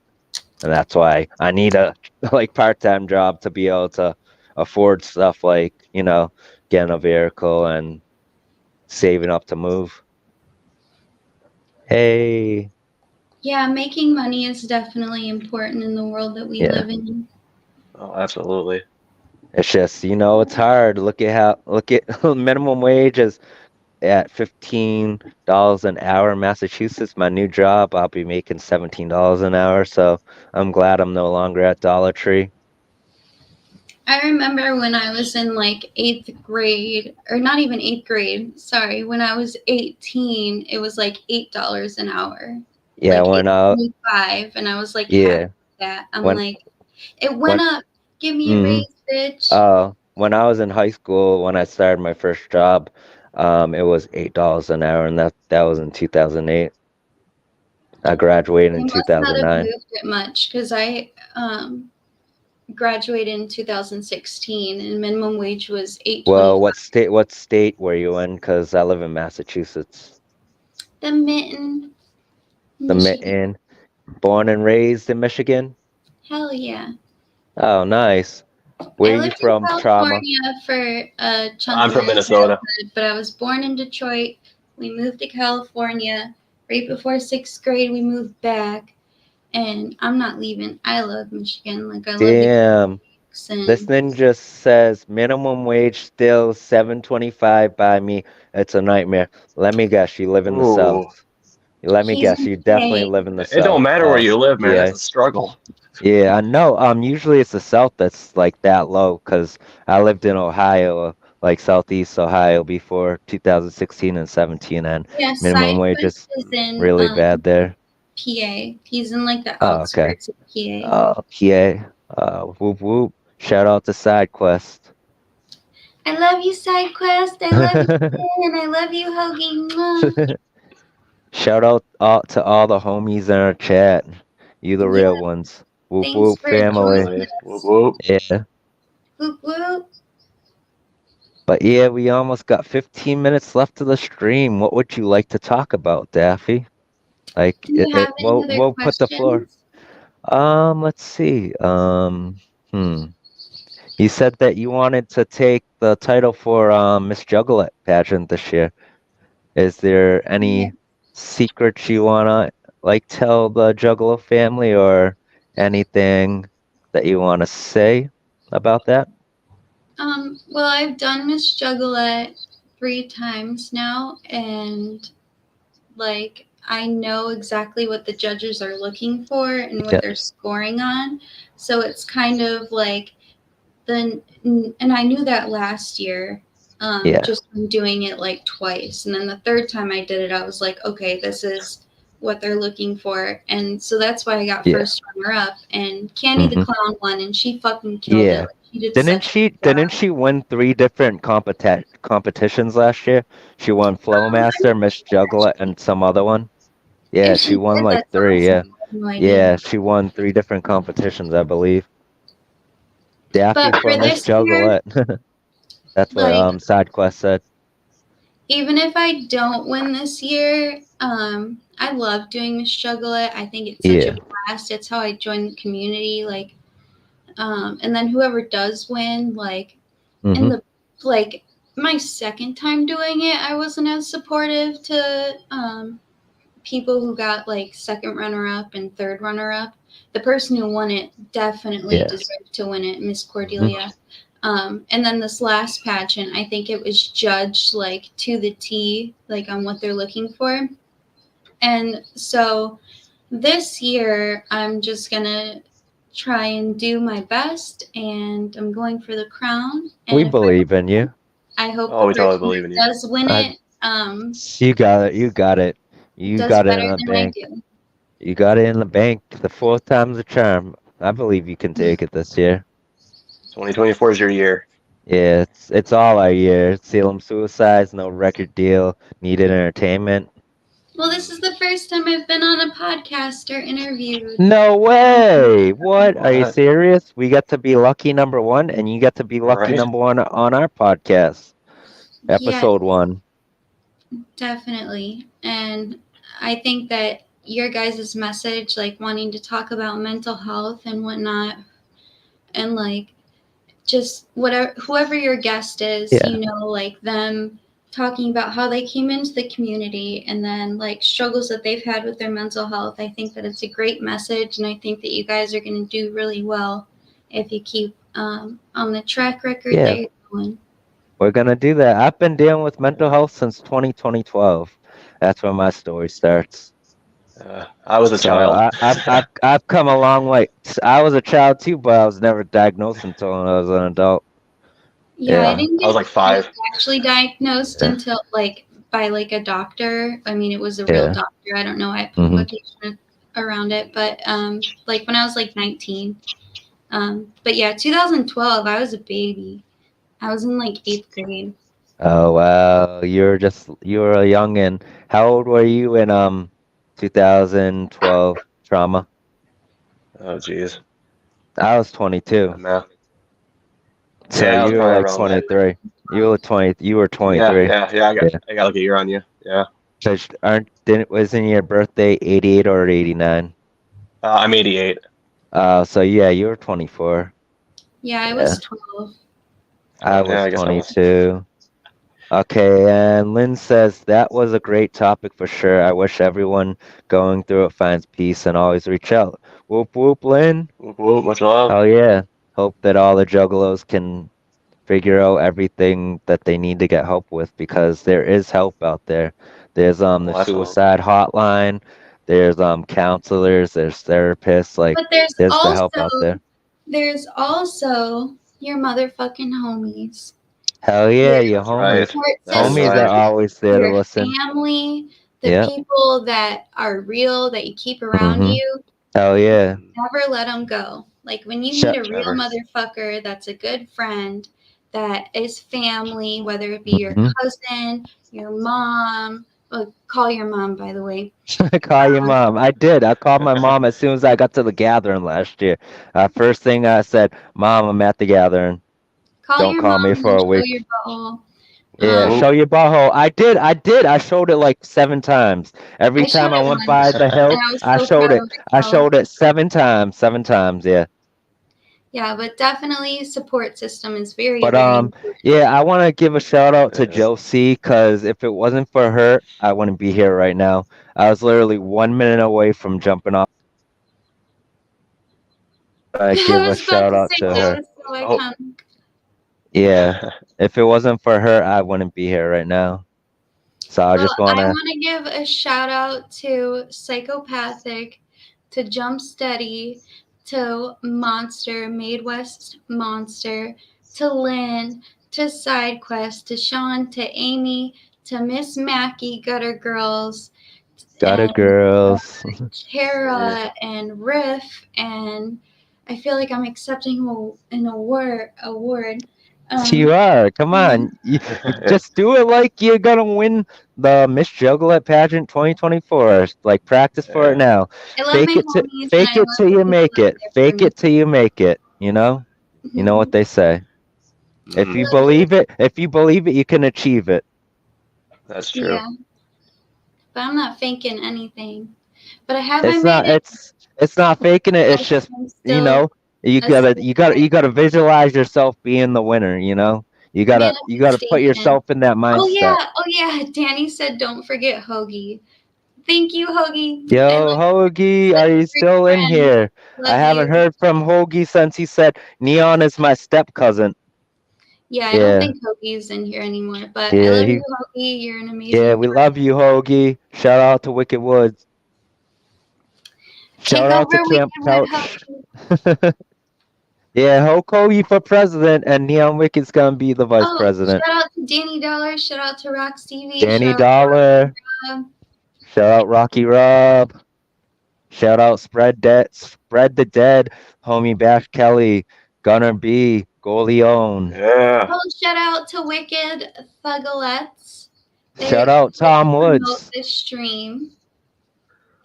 and that's why I need a like part-time job to be able to afford stuff like getting a vehicle and saving up to move. Hey, Yeah, making money is definitely important in the world that we yeah. live in. Oh, absolutely. It's just it's hard. Look at minimum wage is at $15 an hour in Massachusetts. My new job, I'll be making $17 an hour. So I'm glad I'm no longer at Dollar Tree. I remember when I was in like eighth grade, or not even eighth grade, sorry, when I was 18, it was like $8 an hour, Yeah, like when $8.25, and I was like happy yeah, with that. I'm when like, it went when up. Give me a mm, raise, bitch. when I was in high school, when I started my first job, it was $8 an hour, and that was in 2008. I graduated They in must not have 2009. moved it much because I graduated in 2016, and minimum wage was Well, 8.25. what state were you in? Because I live in Massachusetts. The Mitten, The Michigan. Mitten, born and raised in Michigan. Hell yeah. Oh, nice. Where I are you lived in from, Trauma? California for a chunk I'm of from my Minnesota. childhood, but I was born in Detroit. We moved to California. Right before sixth grade, we moved back, and I'm not leaving. I love Michigan. Like, I love the Damn. creeks, This and ninja says minimum wage still 7.25 by me. It's a nightmare. Let me guess, you live in the South. Ooh. Let me he's guess, in you definitely PA. live in the It don't South. matter where Oh, you live, man. It's PA. a struggle. Yeah, I know. Usually it's the South that's like that low, because I lived in Ohio, like Southeast Ohio before 2016 and 17, and Yeah, minimum wage SideQuest is is in really bad there. PA. He's in like the Oh, okay. outskirts of PA. Oh, PA. Whoop whoop. Shout out to SideQuest. I love you, SideQuest. I love you, Finn. I love you, Hoagie. Mwah. Shout out to all the homies in our chat. You the Yeah, real ones. Whoop thanks whoop for joining family. Family. Whoop us. whoop. Yeah. Whoop whoop. But yeah, we almost got 15 minutes left of the stream. What would you like to talk about, Daffy? Like Do you have any other we'll put the floor. questions? Let's see. Hmm. You said that you wanted to take the title for Miss Juggalo pageant this year. Is there Yeah. any secrets you wanna like tell the Juggalo family or anything that you wanna say about that? Well, I've done Miss Juggalo 3 times now, and like I know exactly what the judges are looking for and what Yeah, they're scoring on. So it's kind of like and I knew that last year, yeah, just from doing it like twice, and then the third time I did it, I was like, okay, this is what they're looking for, and so that's why I got yeah. first runner up. And Candy the Hmm. Clown won, and she fucking killed it. Yeah. Like, she did such a good Didn't job. she win three different competitions last year? She won I'm Flowmaster, Miss Juggalo, and some other one. Yeah, If she she won did, like that's three. awesome. Yeah, I have no idea. yeah, she won three different competitions, I believe. Daffy But for for Miss this year, Juggalo. That's what like SideQuest said. even if I don't win this year, I love doing Miss Juggalo. I think it's such a Yeah. blast. It's how I joined the community. Like, and then whoever does win, like, in Hmm. the like my second time doing it, I wasn't as supportive to people who got like second runner up and third runner up. The person who won it definitely Yeah. deserved to win it, Miss Hmm. Cordelia. And then this last pageant, I think it was judged like to the T, like on what they're looking for. And so this year, I'm just gonna try and do my best, and I'm going for the crown. We And if believe in you. I hope Oh, the we totally person believe in that you. does win I, it you got it. You got it. You does got it in better the than I bank. do. You got it in the bank. The fourth time's a charm. I believe you can take it this year. 2024 is your year. Yeah, it's all our year. Salem Suicides, no record deal, needed entertainment. Well, this is the first time I've been on a podcast or interviewed. No way! What? Are you What? serious? We get to be lucky number one, and you get to be All lucky right. number one on our podcast, Yeah, episode one. definitely. And I think that your guys' message, like wanting to talk about mental health and whatnot, and like just whatever whoever your guest is, Yeah, like them talking about how they came into the community and then like struggles that they've had with their mental health. I think that it's a great message, and I think that you guys are going to do really well if you keep on the track record that yeah, you're going. we're gonna do that. I've been dealing with mental health since 2012. That's where my story starts. I was a So child. I've come a long way. I was a child too, but I was never diagnosed until I was an adult. Yeah, I Yeah, didn't I was get like 5. actually diagnosed yeah, until like by like a doctor. I mean, it was a real yeah. doctor. I don't know why I put Hmm. quotation around it, but like when I was like 19. But yeah, 2012, I was a baby. I was in like 8th grade. Oh wow, you were a youngin. How old were you in 2012 trauma? Oh, jeez. I was 22. Math. So Yeah, I was you were probably like around that. 23. You were 20. You were Yeah, 23. yeah, yeah. Yeah. I got like a year on you. Yeah. So didn't wasn't your birthday 88 or 89? I'm 88. So yeah, you were 24. Yeah, I Yeah. was 12. I Yeah, was I guess I was. 22. Okay, and Lynn says that was a great topic for sure. I wish everyone going through it finds peace and always reach out. Whoop whoop, Lynn. Whoop, whoop, much love. Oh yeah. Hope that all the juggalos can figure out everything that they need to get help with because there is help out there. There's the Well, definitely. suicide hotline, there's counselors, there's therapists, like But there's there's the help also out there. there's also your motherfucking homies. Hell Your yeah, your That's right. homies. support That is Homies are right. system, always there to your listen. family, the Yeah. people that are real that you keep around Mm-hmm. you. Hell yeah. Never let them go. Like when you meet Shut. a real Never. motherfucker that's a good friend, that is family, whether it be your Mm-hmm. cousin, your mom. Well, call your mom, by the way. Call your mom. I did. I called my mom as soon as I got to the gathering last year. First thing I said, Mom, I'm at the gathering. Call Don't your call mom me and for then a show week. your butthole. Yeah, Whoop, show your butthole. I did. I did. I showed it like 7 times. Every I showed time I it went once by the whoop. hill, and I was I so showed proud of it. I myself. showed it 7 times. 7 times. Yeah. Yeah, but definitely support system is very, But very important. yeah, I want to give a shout out to Yeah. Josie because if it wasn't for her, I wouldn't be here right now. I was literally 1 minute away from jumping off. I I give a was about shout to out say to that her. was so Oh. iconic. Yeah. If it wasn't for her, I wouldn't be here right now. So I Well, just want I to. want to give a shout out to Psychopathic, to Jump Steady, to Monster, Made West Monster, to Lynn, to SideQuest, to Sean, to Amy, to Miss Mackie, Gutter Girls, Gotta and girls. Yeah. Kara and Riff, and I feel like I'm accepting an award. You Um, are. Come on. You just do it like you're gonna win the Miss Juggalo pageant 2024. Like practice for it Yeah. now. I love my homies and Fake I it love till the you people make out it. there for Fake me. it till you make it. You know? You know what Mhm. they say. Mm. If you believe it, you can achieve it. That's true. Yeah, but I'm not faking anything. But I have my It's not. maiden It's not faking it. It's life. just I'm you still know you a gotta student visualize yourself being the winner. You gotta put manifestation. yourself in that mindset. Oh yeah. Danny said, "Don't forget Hoagie." Thank you, Hoagie. I Yo, love Hoagie, such are a you great still in friend. here? I Love haven't you. heard from Hoagie since he said Neon is my step cousin. Yeah, I don't Yeah, think Hoagie's in here anymore, but I yeah, love you, Hoagie. You're an yeah. amazing We friend. love you, Hoagie. Shout out to Wicked Woods. Take Shout out to over Camp Wickedwood, Couch. Hoagie. Yeah, Hoagie for president, and Neon Wicked's gonna be the vice Oh, president. shout out to Danny Dollar. Shout out to Rock Stevie. Danny Shout out to Dollar. Rob. Shout out Rocky Rob. Shout out Spread the Dead, homie Bash Kelly, Gunner B, Goleone. Yeah. Oh, shout out to Wicked Thuggalettes. Shout They out helped Tom promote Woods. this stream,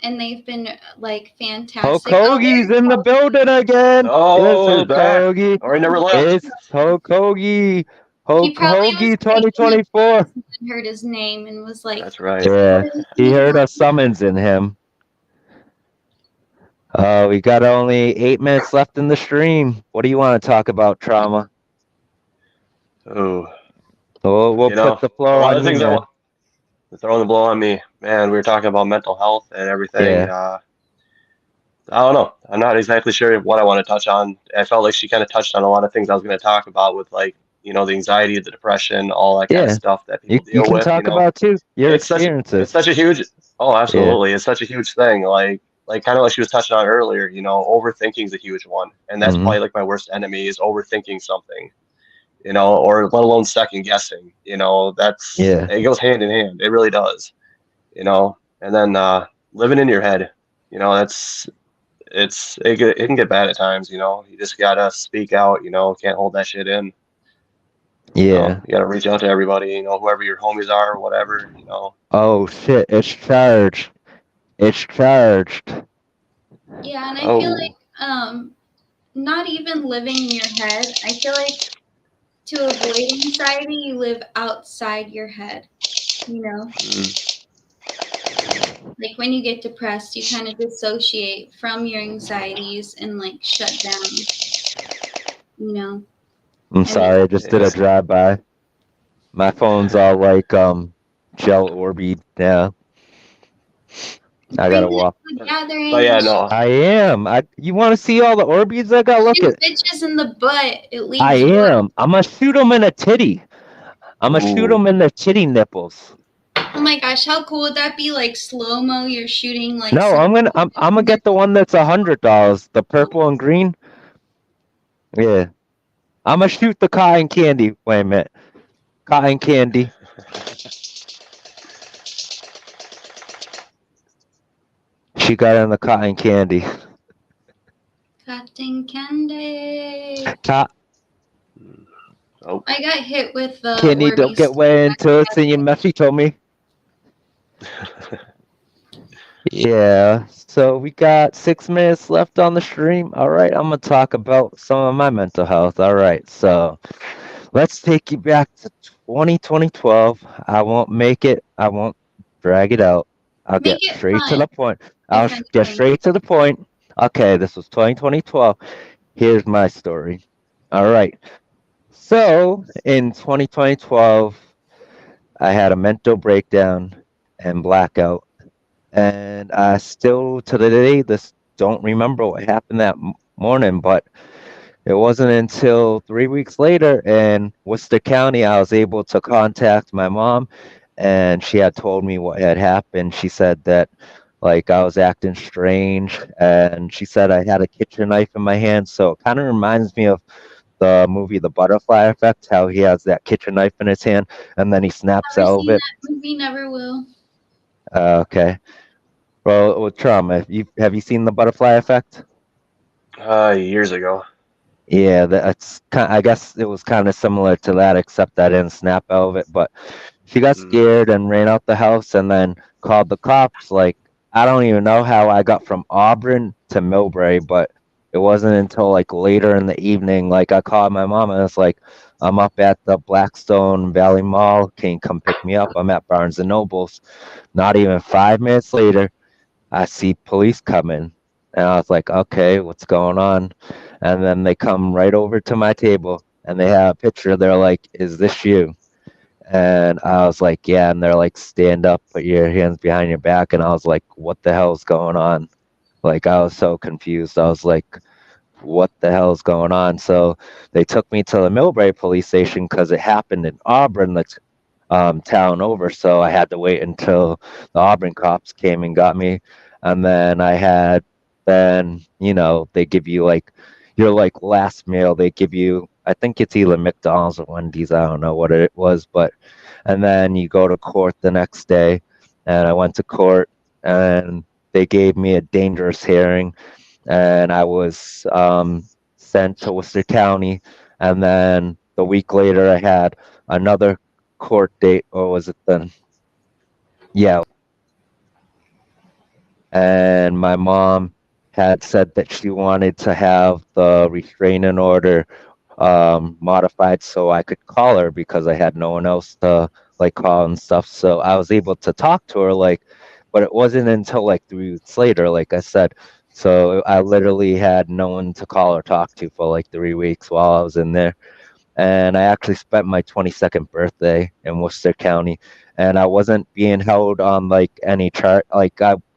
and they've been like Hulk fantastic. Oh, Hoagie's there's in the Hoagie. building again. It's Oh, he's Hulk back. Hoagie. Or he never left. It's Hulk Hoagie. He Hulk probably was Hoagie taking a 2024. and heard his name and was like, That's right. Yeah, "What is he he heard want?" a summons in him. We got only 8 minutes left in the stream. What do you want to talk about, Trauma? Oh, We'll you put know, the a floor lot on of you, things I man. want throwing the blow on me. Man, we were talking about mental health and everything. Yeah, I don't know. I'm not exactly sure what I want to touch on. I felt like she kind of touched on a lot of things I was going to talk about with like, the anxiety, the depression, all that kind of yeah. stuff that You people you deal can with, talk about too your It's such it's experiences. such a huge oh, Yeah. absolutely. It's such a huge thing. Like kind of like she was touching on earlier, overthinking is a huge one. And that's Mm-hmm. probably like my worst enemy is overthinking something, or let alone second guessing. Yeah. It goes hand in hand. It really does. And then living in your head, that's it can get bad at times, You just gotta speak out, can't hold that shit in. Yeah. You gotta reach out to everybody, whoever your homies are or whatever. Oh shit! It's charged. It's charged. Yeah, and I feel Oh, like not even living in your head. I feel like to avoid anxiety, you live outside your head. You know, mm, like when you get depressed, you kind of dissociate from your anxieties and like shut down. You know, I'm I mean, sorry. I just did a yeah. drive-by. My phone's all like gel Orbeez now. I gotta bring it walk. to a But gathering. yeah, no. I am. You want to see all the Orbeez I got? Look Shoot at. bitches in the butt. It I leaves blood. am. I'm gonna shoot them in a titty. I'm gonna shoot Ooh. them in the titty nipples. Oh my gosh, how cool would that be? Like slow mo, you're shooting like No, some. I'm gonna get the one that's $100. The purple and green. Yeah. I'm gonna shoot the cotton candy. Wait a minute. Cotton candy. She got in the cotton candy. Cotton candy. Oh. I got hit with the Candy, don't Orbeez. get way into it. In your mouth, she told me. Yeah. So we got 6 minutes left on the stream. All right. I'm gonna talk about some of my mental health. All right. So let's take you back to 2012. I won't make it. I won't drag it out. I'll Make get it straight to fun, the point. I'll if get anything. straight to the point. Okay, this was 2012. Here's my story. All right. So in 2012, I had a mental breakdown and blackout, and I still to the day this don't remember what happened that morning. But it wasn't until 3 weeks later in Worcester County I was able to contact my mom, and she had told me what had happened. She said that like I was acting strange, and she said I had a kitchen knife in my hand. So it kind of reminds me of the movie The Butterfly Effect, how he has that kitchen knife in his hand and then he snaps Never out of seen it. that movie, never will. Okay. Well, with trauma, have you seen The Butterfly Effect? Years ago. Yeah, that's kind. I guess it was kind of similar to that, except I didn't snap out of it. But she got Mm. scared and ran out the house, and then called the cops. Like I don't even know how I got from Auburn to Millbrae, but it wasn't until like later in the evening. Like I called my mom, and it's like, I'm up at the Blackstone Valley Mall. Can you come pick me up? I'm at Barnes and Nobles. Not even 5 minutes later, I see police coming. And I was like, okay, what's going on? And then they come right over to my table and they have a picture. They're like, is this you? And I was like, yeah. And they're like, stand up, put your hands behind your back. And I was like, what the hell's going on? Like, I was so confused. I was like, what the hell's going on? So they took me to the Millbrae police station because it happened in Auburn, the town over. So I had to wait until the Auburn cops came and got me. And then then, they give you like, your like last meal, they give you, I think it's either McDonald's or Wendy's. I don't know what it was, but, and then you go to court the next day. And I went to court and they gave me a dangerous hearing and I was sent to Worcester County. And then the week later, I had another court date, or was it then? Yeah. And my mom had said that she wanted to have the restraining order modified so I could call her because I had no one else to like call and stuff. So I was able to talk to her, like, but it wasn't until like 3 weeks later, like I said. So I literally had no one to call or talk to for like 3 weeks while I was in there. And I actually spent my 22nd birthday in Worcester County, and I wasn't being held on like any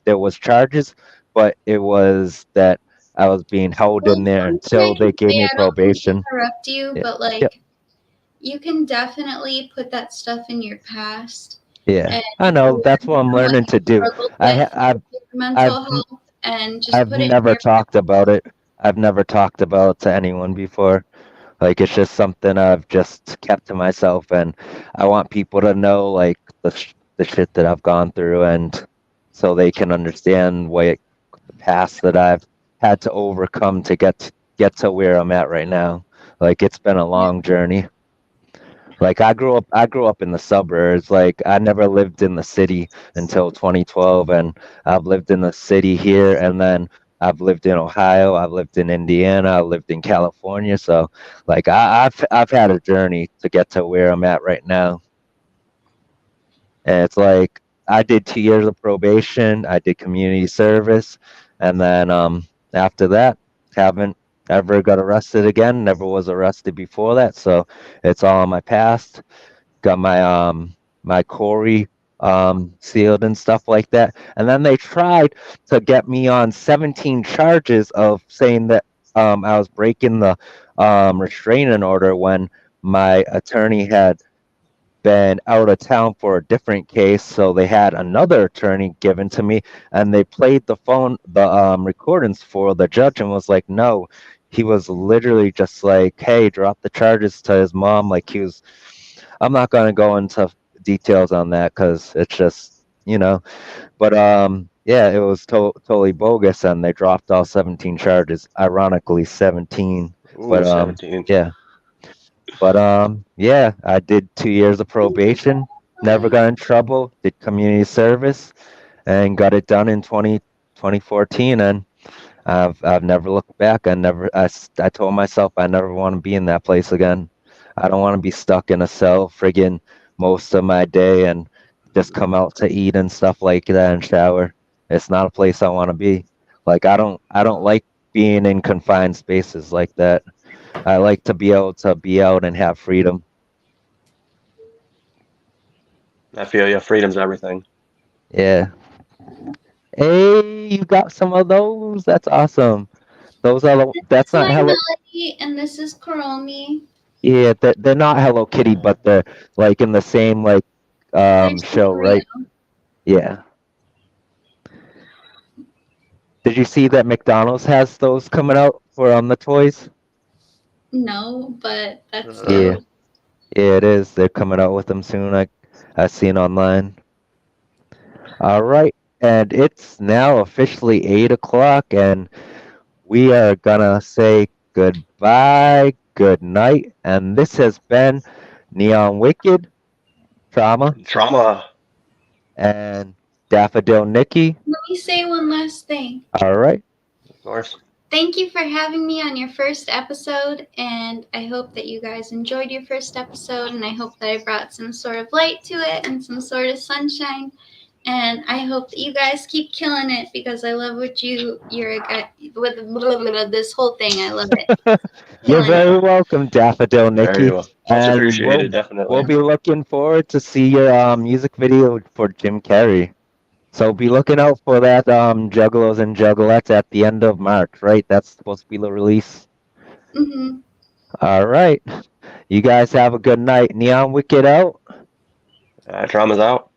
there was charges, but it was that I was being held Well, in there one thing I until they can gave say, me I don't mean to probation. interrupt you, Yeah, but yeah, like you can definitely put that stuff in your past yeah. and I know that's what I'm learn what learning to you do. struggled I with ha- I've with your mental I've health and just I've put it in never your talked about it. I've never talked about it to anyone before. Like it's just something I've just kept to myself, and I want people to know like the shit that I've gone through, and so they can understand the past that I've had to overcome to get to where I'm at right now. Like it's been a yeah. long journey. Like I grew up in the suburbs. Like I never lived in the city until 2012, and I've lived in the city here, and then I've lived in Ohio, I've lived in Indiana, I've lived in California. So like I've had a journey to get to where I'm at right now. And it's like I did 2 years of probation, I did community service, and then after that, haven't ever got arrested again. Never was arrested before that, so it's all in my past. Got my Corey sealed and stuff like that. And then they tried to get me on 17 charges of saying that I was breaking the restraining order when my attorney had been out of town for a different case, so they had another attorney given to me, and they played the recordings for the judge, and was like, no, he was literally just like, hey, drop the charges to his mom. Like he was, I'm not gonna go into details on that because it's just, but yeah, it was totally bogus, and they dropped all 17 charges. Ironically, 17, Ooh, but 17. yeah. But yeah, I did 2 years of probation, never got in trouble, did community service, and got it done in 2014. And I've never looked back. I told myself I never want to be in that place again. I don't want to be stuck in a cell friggin' most of my day and just come out to eat and stuff like that and shower. It's not a place I want to be. Like I don't like being in confined spaces like that. I like to be able to be out and have freedom. I feel you. Freedom's everything. Yeah. Hey, you got some of those? That's awesome. That's This is not my Hello. Melody, and this is Kuromi. Yeah, they're not Hello Kitty, but they're like in the same like They're show, super real. right? Yeah. Did you see that McDonald's has those coming out for the toys? No, but that's Uh, Yeah. dope. Yeah, it is. They're coming out with them soon. I seen online. All right. And it's now officially 8 o'clock, and we are gonna say goodbye, good night, and this has been Neon Wicked, Trauma, trauma, and Daffodil Nikki. Let me say one last thing. All right. of course. thank you for having me on your first episode, and I hope that you guys enjoyed your first episode, and I hope that I brought some sort of light to it and some sort of sunshine. And I hope that you guys keep killing it because I love what you're a guy with this whole thing. I love it. You're Killing it. very welcome, Daffodil Very Nicki. well. Much And appreciated, we'll definitely. be looking forward to see your music video for Jim Carrey. So be looking out for that Juggalos and Juggalettes at the end of March, right? That's supposed to be the release. Mm-hmm. All right. You guys have a good night. Neon Wicked out. Drama's out.